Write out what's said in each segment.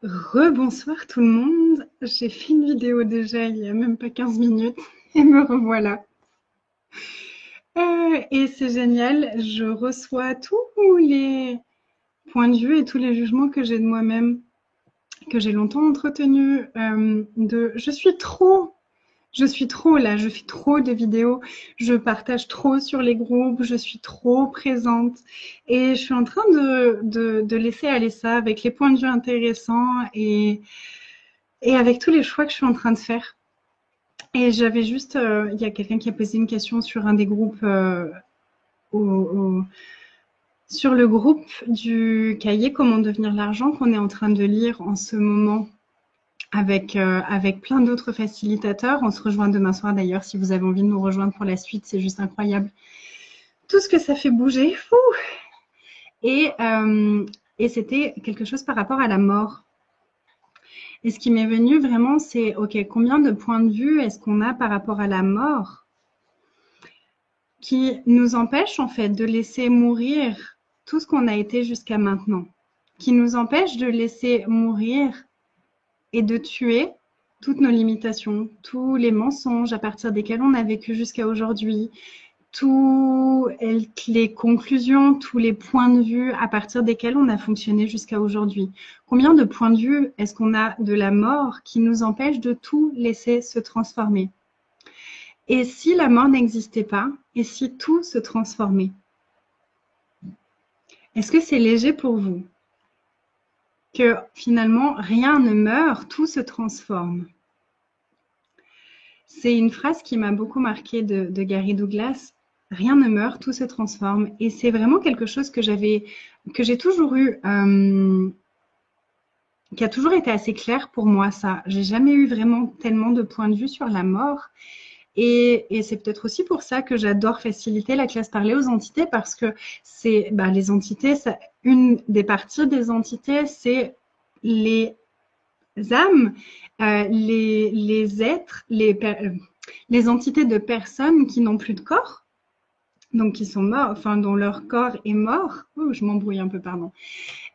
Rebonsoir tout le monde. J'ai fait une vidéo déjà il y a même pas 15 minutes et me revoilà. Et c'est génial. Je reçois tous les points de vue et tous les jugements que j'ai de moi-même, que j'ai longtemps entretenu. Je suis trop là, je fais trop de vidéos, je partage trop sur les groupes, je suis trop présente et je suis en train de laisser aller ça avec les points de vue intéressants et avec tous les choix que je suis en train de faire. Et j'avais juste, il y a quelqu'un qui a posé une question sur un des groupes, au, au- sur le groupe du cahier Comment devenir l'argent qu'on est en train de lire en ce moment avec plein d'autres facilitateurs. On se rejoint demain soir d'ailleurs si vous avez envie de nous rejoindre pour la suite, c'est juste incroyable. Tout ce que ça fait bouger, fou. Et, euh, et c'était quelque chose par rapport à la mort. Et ce qui m'est venu vraiment, c'est, OK, combien de points de vue est-ce qu'on a par rapport à la mort qui nous empêche en fait de laisser mourir tout ce qu'on a été jusqu'à maintenant, qui nous empêche de laisser mourir et de tuer toutes nos limitations, tous les mensonges à partir desquels on a vécu jusqu'à aujourd'hui, toutes les conclusions, tous les points de vue à partir desquels on a fonctionné jusqu'à aujourd'hui. Combien de points de vue est-ce qu'on a de la mort qui nous empêche de tout laisser se transformer? Et si la mort n'existait pas, et si tout se transformait? Est-ce que c'est léger pour vous que finalement rien ne meurt, tout se transforme? C'est une phrase qui m'a beaucoup marquée de Gary Douglas. Rien ne meurt, tout se transforme. Et c'est vraiment quelque chose que j'ai toujours eu, qui a toujours été assez clair pour moi, ça. J'ai jamais eu vraiment tellement de points de vue sur la mort. Et c'est peut-être aussi pour ça que j'adore faciliter la classe parler aux entités parce que c'est les entités, une des parties des entités, c'est les âmes, les êtres, les entités de personnes qui n'ont plus de corps, donc qui sont morts, enfin dont leur corps est mort. Oh, je m'embrouille un peu, pardon.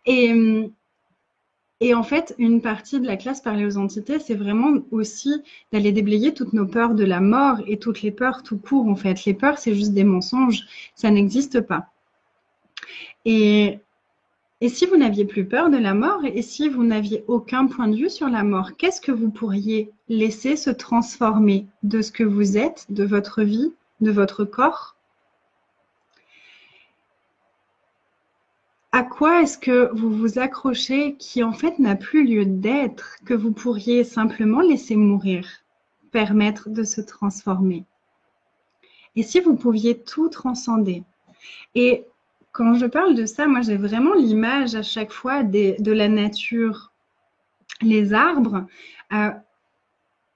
Et, et en fait, une partie de la classe parler aux entités, c'est vraiment aussi d'aller déblayer toutes nos peurs de la mort et toutes les peurs tout court, en fait. Les peurs, c'est juste des mensonges, ça n'existe pas. Et, et si vous n'aviez plus peur de la mort et si vous n'aviez aucun point de vue sur la mort, qu'est-ce que vous pourriez laisser se transformer de ce que vous êtes, de votre vie, de votre corps? À quoi est-ce que vous vous accrochez qui en fait n'a plus lieu d'être, que vous pourriez simplement laisser mourir, permettre de se transformer? Et si vous pouviez tout transcender? Et quand je parle de ça, moi j'ai vraiment l'image à chaque fois de la nature. Les arbres, euh,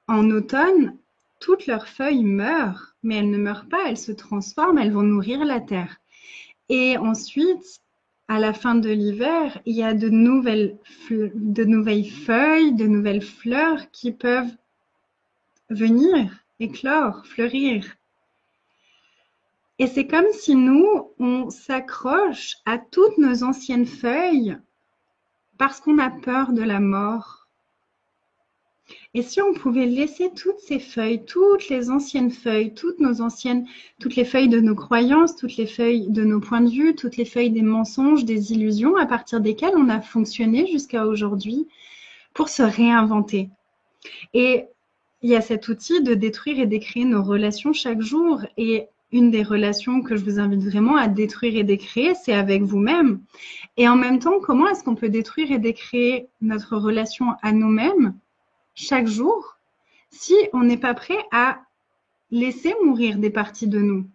en automne, toutes leurs feuilles meurent, mais elles ne meurent pas, elles se transforment, elles vont nourrir la terre. Et ensuite, à la fin de l'hiver, il y a de nouvelles feuilles, de nouvelles fleurs qui peuvent venir, éclore, fleurir. Et c'est comme si nous, on s'accroche à toutes nos anciennes feuilles parce qu'on a peur de la mort. Et si on pouvait laisser toutes ces feuilles, toutes les anciennes feuilles, toutes les feuilles de nos croyances, toutes les feuilles de nos points de vue, toutes les feuilles des mensonges, des illusions à partir desquelles on a fonctionné jusqu'à aujourd'hui pour se réinventer. Et il y a cet outil de détruire et décréer nos relations chaque jour. Et une des relations que je vous invite vraiment à détruire et décréer, c'est avec vous-même. Et en même temps, comment est-ce qu'on peut détruire et décréer notre relation à nous-mêmes chaque jour si on n'est pas prêt à laisser mourir des parties de nous?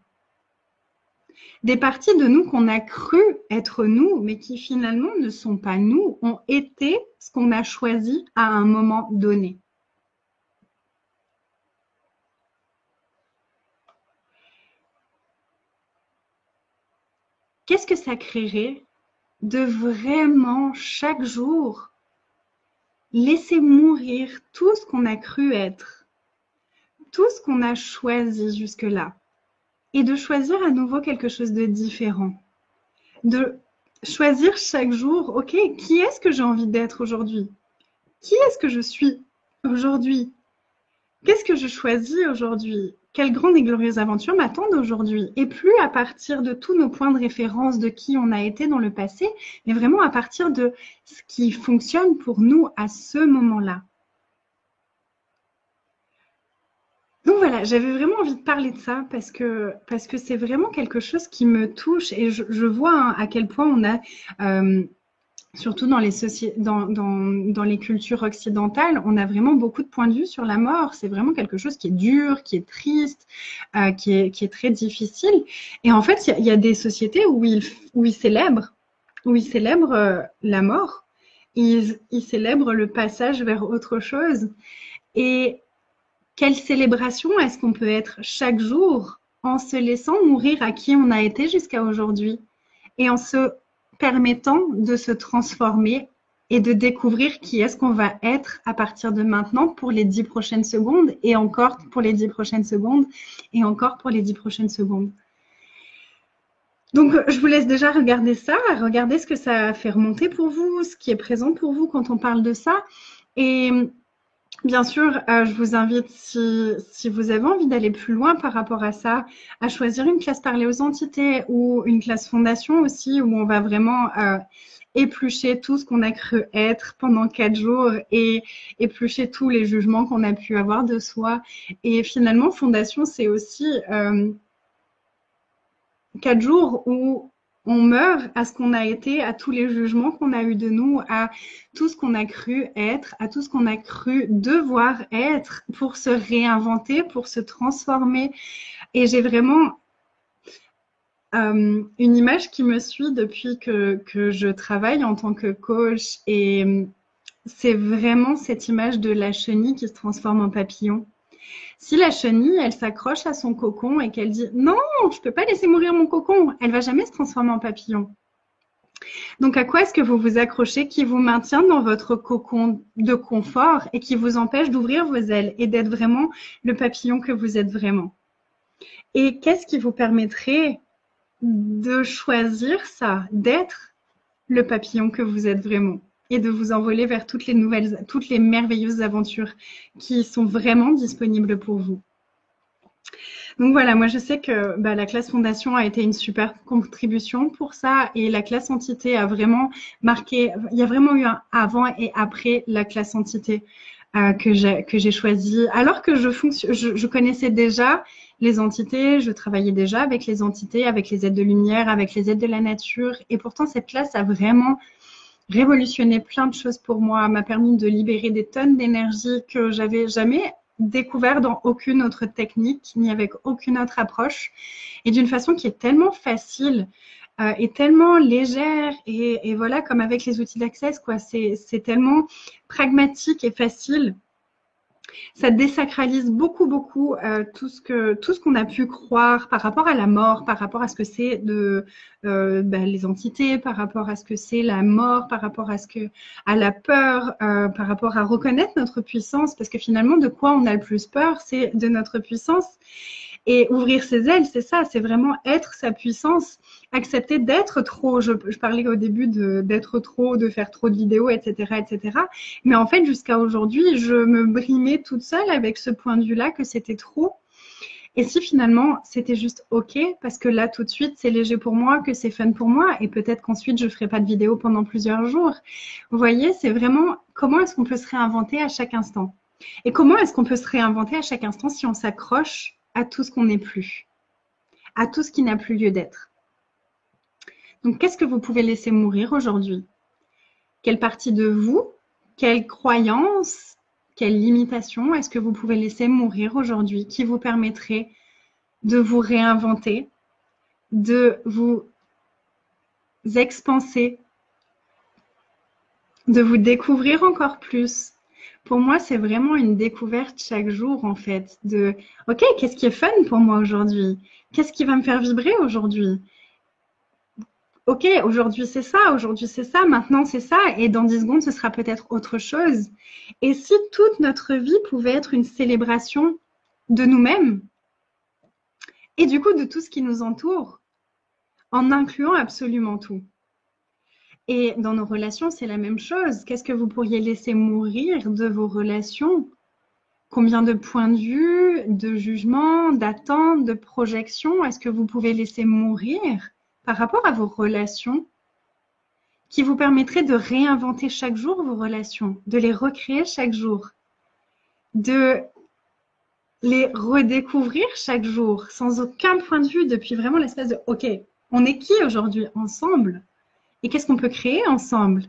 Des parties de nous qu'on a cru être nous, mais qui finalement ne sont pas nous, ont été ce qu'on a choisi à un moment donné. Qu'est-ce que ça créerait de vraiment chaque jour laisser mourir tout ce qu'on a cru être, tout ce qu'on a choisi jusque-là, et de choisir à nouveau quelque chose de différent, de choisir chaque jour, ok, qui est-ce que j'ai envie d'être aujourd'hui? Qui est-ce que je suis aujourd'hui? Qu'est-ce que je choisis aujourd'hui? Quelles grandes et glorieuses aventures m'attendent aujourd'hui? Et plus à partir de tous nos points de référence de qui on a été dans le passé, mais vraiment à partir de ce qui fonctionne pour nous à ce moment-là. Donc voilà, j'avais vraiment envie de parler de ça parce que c'est vraiment quelque chose qui me touche et je vois hein, à quel point on a surtout dans dans les cultures occidentales, on a vraiment beaucoup de points de vue sur la mort. C'est vraiment quelque chose qui est dur, qui est triste, qui est très difficile. Et en fait, il y a des sociétés où ils célèbrent, la mort. Ils célèbrent le passage vers autre chose. Et quelle célébration est-ce qu'on peut être chaque jour en se laissant mourir à qui on a été jusqu'à aujourd'hui et en se permettant de se transformer et de découvrir qui est-ce qu'on va être à partir de maintenant pour les 10 prochaines secondes et encore pour les 10 prochaines secondes et encore pour les 10 prochaines secondes. Donc, je vous laisse déjà regarder ça, regarder ce que ça fait remonter pour vous, ce qui est présent pour vous quand on parle de ça. Et bien sûr, je vous invite, si vous avez envie d'aller plus loin par rapport à ça, à choisir une classe parler aux entités ou une classe fondation aussi, où on va vraiment éplucher tout ce qu'on a cru être pendant 4 jours et éplucher tous les jugements qu'on a pu avoir de soi. Et finalement, fondation, c'est aussi 4 jours où on meurt à ce qu'on a été, à tous les jugements qu'on a eu de nous, à tout ce qu'on a cru être, à tout ce qu'on a cru devoir être pour se réinventer, pour se transformer. Et j'ai vraiment une image qui me suit depuis que je travaille en tant que coach et c'est vraiment cette image de la chenille qui se transforme en papillon. Si la chenille, elle s'accroche à son cocon et qu'elle dit « Non, je ne peux pas laisser mourir mon cocon », elle ne va jamais se transformer en papillon. Donc, à quoi est-ce que vous vous accrochez qui vous maintient dans votre cocon de confort et qui vous empêche d'ouvrir vos ailes et d'être vraiment le papillon que vous êtes vraiment? Et qu'est-ce qui vous permettrait de choisir ça, d'être le papillon que vous êtes vraiment et de vous envoler vers toutes les merveilleuses aventures qui sont vraiment disponibles pour vous. Donc voilà, moi je sais que la classe fondation a été une super contribution pour ça et la classe entité a vraiment marqué, il y a vraiment eu un avant et après la classe entité que j'ai choisi. Alors que je connaissais déjà les entités, je travaillais déjà avec les entités, avec les aides de lumière, avec les aides de la nature et pourtant cette classe a vraiment révolutionné plein de choses pour moi, m'a permis de libérer des tonnes d'énergie que j'avais jamais découvert dans aucune autre technique, ni avec aucune autre approche, et d'une façon qui est tellement facile et tellement légère, et voilà, comme avec les outils d'Access, quoi, c'est tellement pragmatique et facile. Ça désacralise beaucoup, beaucoup tout ce qu'on a pu croire par rapport à la mort, par rapport à ce que c'est les entités, par rapport à ce que c'est la mort, par rapport à la peur, par rapport à reconnaître notre puissance, parce que finalement, de quoi on a le plus peur, c'est de notre puissance. Et ouvrir ses ailes, c'est ça, c'est vraiment être sa puissance, accepter d'être trop. Je parlais au début d'être trop, de faire trop de vidéos, etc., etc. Mais en fait, jusqu'à aujourd'hui, je me brimais toute seule avec ce point de vue-là que c'était trop. Et si finalement, c'était juste OK, parce que là, tout de suite, c'est léger pour moi, que c'est fun pour moi, et peut-être qu'ensuite, je ne ferai pas de vidéo pendant plusieurs jours. Vous voyez, c'est vraiment comment est-ce qu'on peut se réinventer à chaque instant. Et comment est-ce qu'on peut se réinventer à chaque instant si on s'accroche à tout ce qu'on n'est plus, à tout ce qui n'a plus lieu d'être. Donc, qu'est-ce que vous pouvez laisser mourir aujourd'hui? Quelle partie de vous, quelle croyance, quelle limitation est-ce que vous pouvez laisser mourir aujourd'hui qui vous permettrait de vous réinventer, de vous expanser, de vous découvrir encore plus? Pour moi, c'est vraiment une découverte chaque jour, en fait, de « Ok, qu'est-ce qui est fun pour moi aujourd'hui? Qu'est-ce qui va me faire vibrer aujourd'hui? Ok, aujourd'hui c'est ça, maintenant c'est ça, et dans 10 secondes, ce sera peut-être autre chose. » Et si toute notre vie pouvait être une célébration de nous-mêmes et du coup de tout ce qui nous entoure, en incluant absolument tout. Et dans nos relations, c'est la même chose. Qu'est-ce que vous pourriez laisser mourir de vos relations? Combien de points de vue, de jugement, d'attentes, de projections est-ce que vous pouvez laisser mourir par rapport à vos relations qui vous permettraient de réinventer chaque jour vos relations, de les recréer chaque jour, de les redécouvrir chaque jour sans aucun point de vue depuis vraiment l'espèce de OK, on est qui aujourd'hui ensemble et qu'est-ce qu'on peut créer ensemble?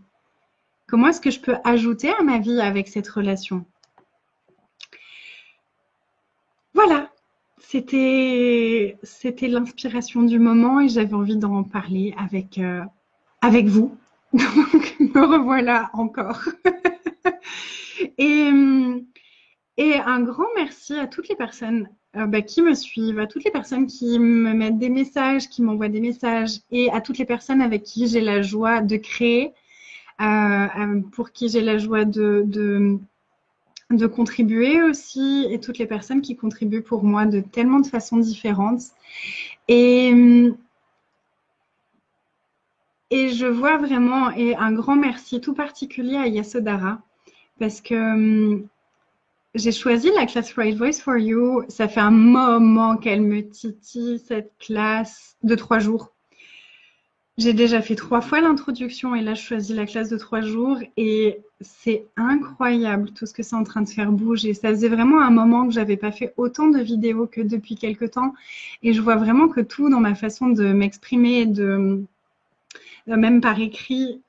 Comment est-ce que je peux ajouter à ma vie avec cette relation? Voilà, c'était l'inspiration du moment et j'avais envie d'en parler avec vous. Donc, me revoilà encore. Et, et un grand merci à toutes les personnes qui me suivent, à toutes les personnes qui me mettent des messages, qui m'envoient des messages et à toutes les personnes avec qui j'ai la joie de créer, pour qui j'ai la joie de contribuer aussi et toutes les personnes qui contribuent pour moi de tellement de façons différentes. Et je vois vraiment, et un grand merci tout particulier à Yasodhara, parce que j'ai choisi la classe Right Voice for You. Ça fait un moment qu'elle me titille, cette classe de 3 jours. J'ai déjà fait 3 fois l'introduction et là, je choisis la classe de 3 jours et c'est incroyable tout ce que c'est en train de faire bouger. Ça faisait vraiment un moment que j'avais pas fait autant de vidéos que depuis quelque temps et je vois vraiment que tout dans ma façon de m'exprimer, même par écrit,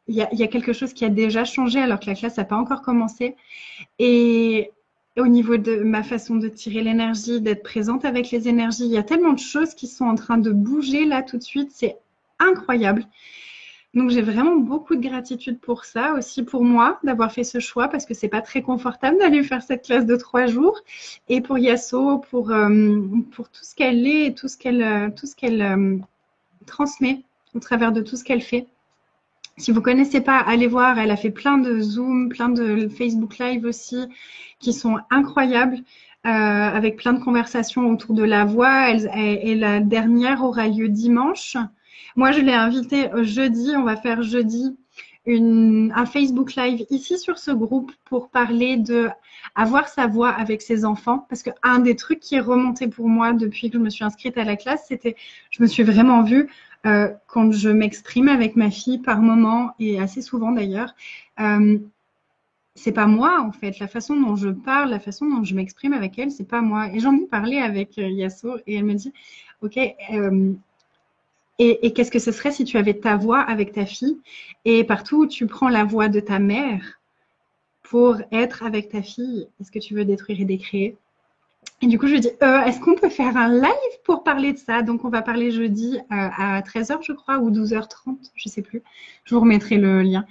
il y a quelque chose qui a déjà changé alors que la classe n'a pas encore commencé. Et au niveau de ma façon de tirer l'énergie, d'être présente avec les énergies, il y a tellement de choses qui sont en train de bouger là tout de suite. C'est incroyable. Donc j'ai vraiment beaucoup de gratitude pour ça, aussi pour moi d'avoir fait ce choix parce que c'est pas très confortable d'aller faire cette classe de 3 jours. Et pour Yasso, pour tout ce qu'elle est et tout ce qu'elle transmet au travers de tout ce qu'elle fait. Si vous ne connaissez pas, allez voir, elle a fait plein de Zoom, plein de Facebook Live aussi, qui sont incroyables, avec plein de conversations autour de la voix. Et la dernière aura lieu dimanche. Moi, je l'ai invitée jeudi, on va faire jeudi un Facebook Live ici sur ce groupe pour parler de avoir sa voix avec ses enfants. Parce qu'un des trucs qui est remonté pour moi depuis que je me suis inscrite à la classe, c'était, je me suis vraiment vue quand je m'exprime avec ma fille par moment et assez souvent d'ailleurs, c'est pas moi en fait. La façon dont je parle, la façon dont je m'exprime avec elle, c'est pas moi. Et j'en ai parlé avec Yasso et elle me dit, ok, et qu'est-ce que ce serait si tu avais ta voix avec ta fille et partout où tu prends la voix de ta mère pour être avec ta fille, est-ce que tu veux détruire et décréer? Et du coup, je lui dis, est-ce qu'on peut faire un live pour parler de ça? Donc, on va parler jeudi à 13h, je crois, ou 12h30, je ne sais plus. Je vous remettrai le lien.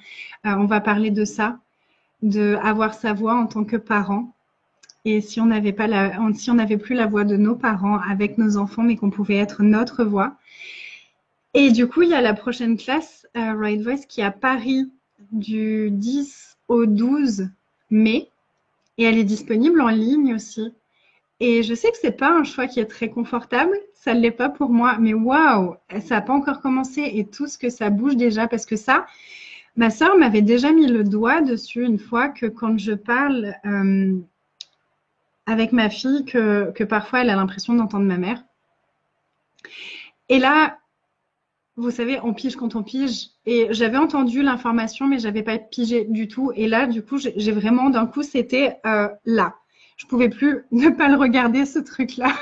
On va parler de ça, de avoir sa voix en tant que parent. Et si on n'avait pas si on n'avait plus la voix de nos parents avec nos enfants, mais qu'on pouvait être notre voix. Et du coup, il y a la prochaine classe, Right Voice, qui est à Paris du 10 au 12 mai. Et elle est disponible en ligne aussi. Et je sais que c'est pas un choix qui est très confortable, ça ne l'est pas pour moi, mais waouh, ça n'a pas encore commencé et tout ce que ça bouge déjà, parce que ça, ma sœur m'avait déjà mis le doigt dessus une fois que quand je parle avec ma fille, que parfois elle a l'impression d'entendre ma mère. Et là, vous savez, on pige quand on pige. Et j'avais entendu l'information, mais j'avais pas pigé du tout. Et là, du coup, j'ai vraiment, d'un coup, c'était là. Je pouvais plus ne pas le regarder, ce truc-là.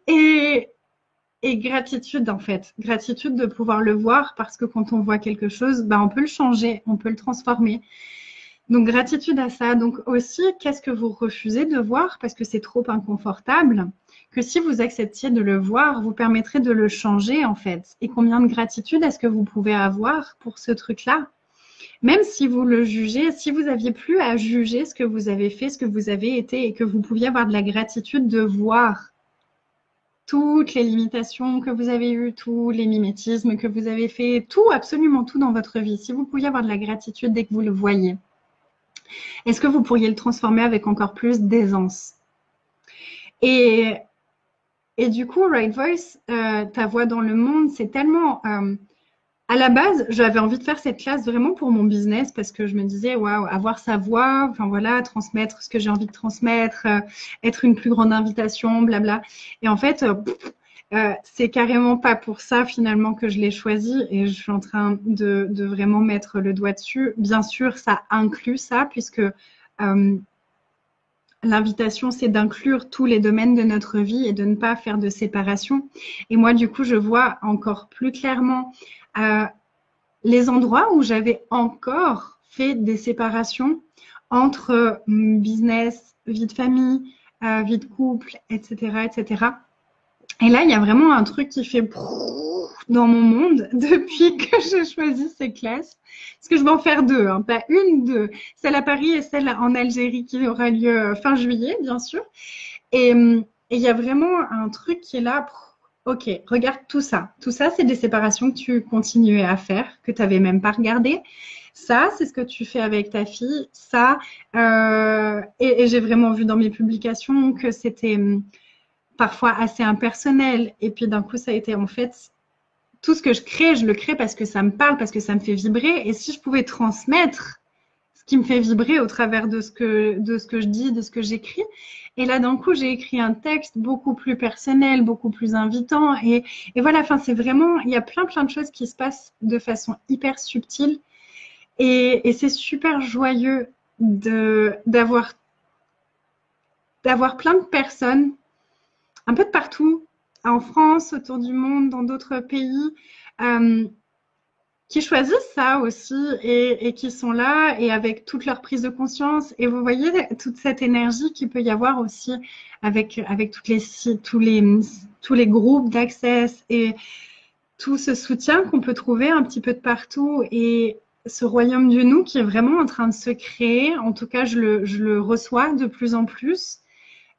et gratitude, en fait. Gratitude de pouvoir le voir parce que quand on voit quelque chose, on peut le changer, on peut le transformer. Donc, gratitude à ça. Donc, aussi, qu'est-ce que vous refusez de voir parce que c'est trop inconfortable? Que si vous acceptiez de le voir, vous permettrez de le changer, en fait. Et combien de gratitude est-ce que vous pouvez avoir pour ce truc-là? Même si vous le jugez, si vous aviez plus à juger ce que vous avez fait, ce que vous avez été, et que vous pouviez avoir de la gratitude de voir toutes les limitations que vous avez eues, tous les mimétismes que vous avez fait, tout, absolument tout dans votre vie, si vous pouviez avoir de la gratitude dès que vous le voyez, est-ce que vous pourriez le transformer avec encore plus d'aisance? Et Et du coup, Right Voice, ta voix dans le monde, c'est tellement... à la base, j'avais envie de faire cette classe vraiment pour mon business parce que je me disais, waouh, avoir sa voix, enfin voilà, transmettre ce que j'ai envie de transmettre, être une plus grande invitation, blabla. Et en fait, c'est carrément pas pour ça finalement que je l'ai choisi et je suis en train de vraiment mettre le doigt dessus. Bien sûr, ça inclut ça puisque l'invitation, c'est d'inclure tous les domaines de notre vie et de ne pas faire de séparation. Et moi, du coup, je vois encore plus clairement les endroits où j'avais encore fait des séparations entre business, vie de famille, vie de couple, etc., etc. Et là, il y a vraiment un truc qui fait dans mon monde depuis que j'ai choisi ces classes. Parce que je vais en faire deux, hein, pas une, deux. Celle à Paris et celle en Algérie qui aura lieu fin juillet, bien sûr. Et il y a vraiment un truc qui est là. Ok, regarde tout ça. Tout ça, c'est des séparations que tu continuais à faire, que tu n'avais même pas regardé. Ça, c'est ce que tu fais avec ta fille. Ça, et j'ai vraiment vu dans mes publications que c'était parfois assez impersonnel. Et puis d'un coup, ça a été en fait tout ce que je le crée parce que ça me parle, parce que ça me fait vibrer. Et si je pouvais transmettre ce qui me fait vibrer au travers de ce que je dis, de ce que j'écris. Et là, d'un coup, j'ai écrit un texte beaucoup plus personnel, beaucoup plus invitant. Et voilà, enfin, c'est vraiment, il y a plein de choses qui se passent de façon hyper subtile. Et c'est super joyeux d'avoir plein de personnes un peu de partout, en France, autour du monde, dans d'autres pays, euh, qui choisissent ça aussi et qui sont là et avec toute leur prise de conscience. Et vous voyez toute cette énergie qu'il peut y avoir aussi avec tous les groupes d'access et tout ce soutien qu'on peut trouver un petit peu de partout et ce royaume du nous qui est vraiment en train de se créer. En tout cas, je le reçois de plus en plus.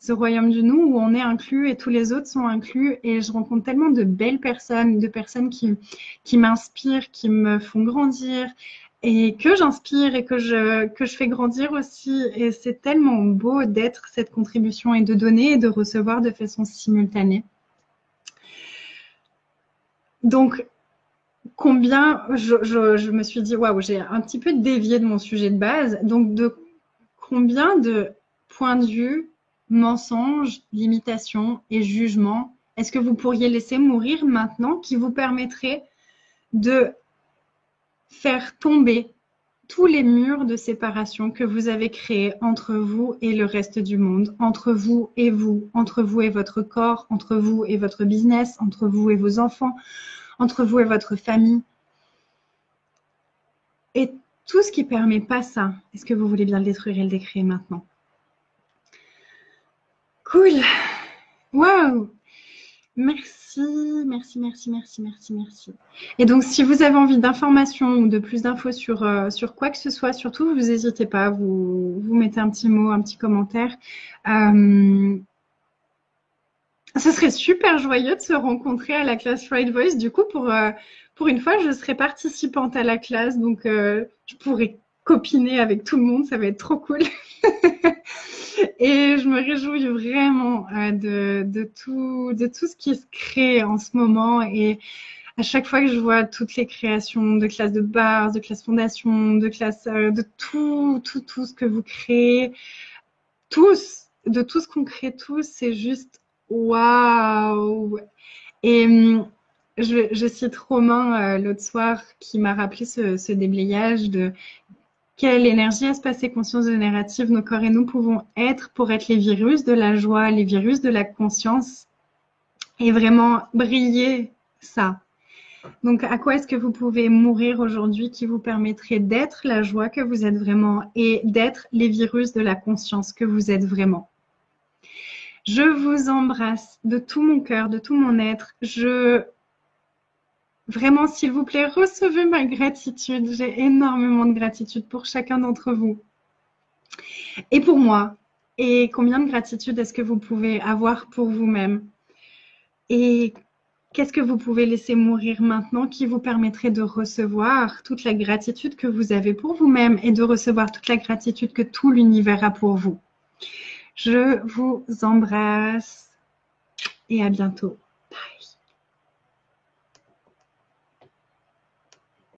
Ce royaume du nous où on est inclus et tous les autres sont inclus. Et je rencontre tellement de belles personnes, de personnes qui m'inspirent, qui me font grandir et que j'inspire et que je fais grandir aussi. Et c'est tellement beau d'être cette contribution et de donner et de recevoir de façon simultanée. Donc, je me suis dit, waouh, j'ai un petit peu dévié de mon sujet de base. Donc, de combien de points de vue, mensonges, limitations et jugements est-ce que vous pourriez laisser mourir maintenant qui vous permettrait de faire tomber tous les murs de séparation que vous avez créés entre vous et le reste du monde, entre vous, entre vous et votre corps, entre vous et votre business, entre vous et vos enfants, entre vous et votre famille. Et tout ce qui ne permet pas ça, est-ce que vous voulez bien le détruire et le décréer maintenant? Cool. Waouh. Merci, merci, merci, merci, merci, merci. Et donc, si vous avez envie d'informations ou de plus d'infos sur quoi que ce soit, surtout, vous n'hésitez pas, vous mettez un petit mot, un petit commentaire. Ce serait super joyeux de se rencontrer à la classe Right Voice. Du coup, pour une fois, je serai participante à la classe, donc je pourrai copiner avec tout le monde, ça va être trop cool. Et je me réjouis vraiment de tout ce qui se crée en ce moment. Et à chaque fois que je vois toutes les créations de classes de base, de classes fondation, de classes de tout ce que vous créez, de tout ce qu'on crée tous, c'est juste waouh! Et je cite Romain l'autre soir qui m'a rappelé ce déblayage de quelle énergie, espace et conscience générative nos corps et nous pouvons être pour être les virus de la joie, les virus de la conscience et vraiment briller ça. Donc, à quoi est-ce que vous pouvez mourir aujourd'hui qui vous permettrait d'être la joie que vous êtes vraiment et d'être les virus de la conscience que vous êtes vraiment? Je vous embrasse de tout mon cœur, de tout mon être. Vraiment, s'il vous plaît, recevez ma gratitude. J'ai énormément de gratitude pour chacun d'entre vous. Et pour moi. Et combien de gratitude est-ce que vous pouvez avoir pour vous-même? Et qu'est-ce que vous pouvez laisser mourir maintenant qui vous permettrait de recevoir toute la gratitude que vous avez pour vous-même et de recevoir toute la gratitude que tout l'univers a pour vous? Je vous embrasse. et à bientôt.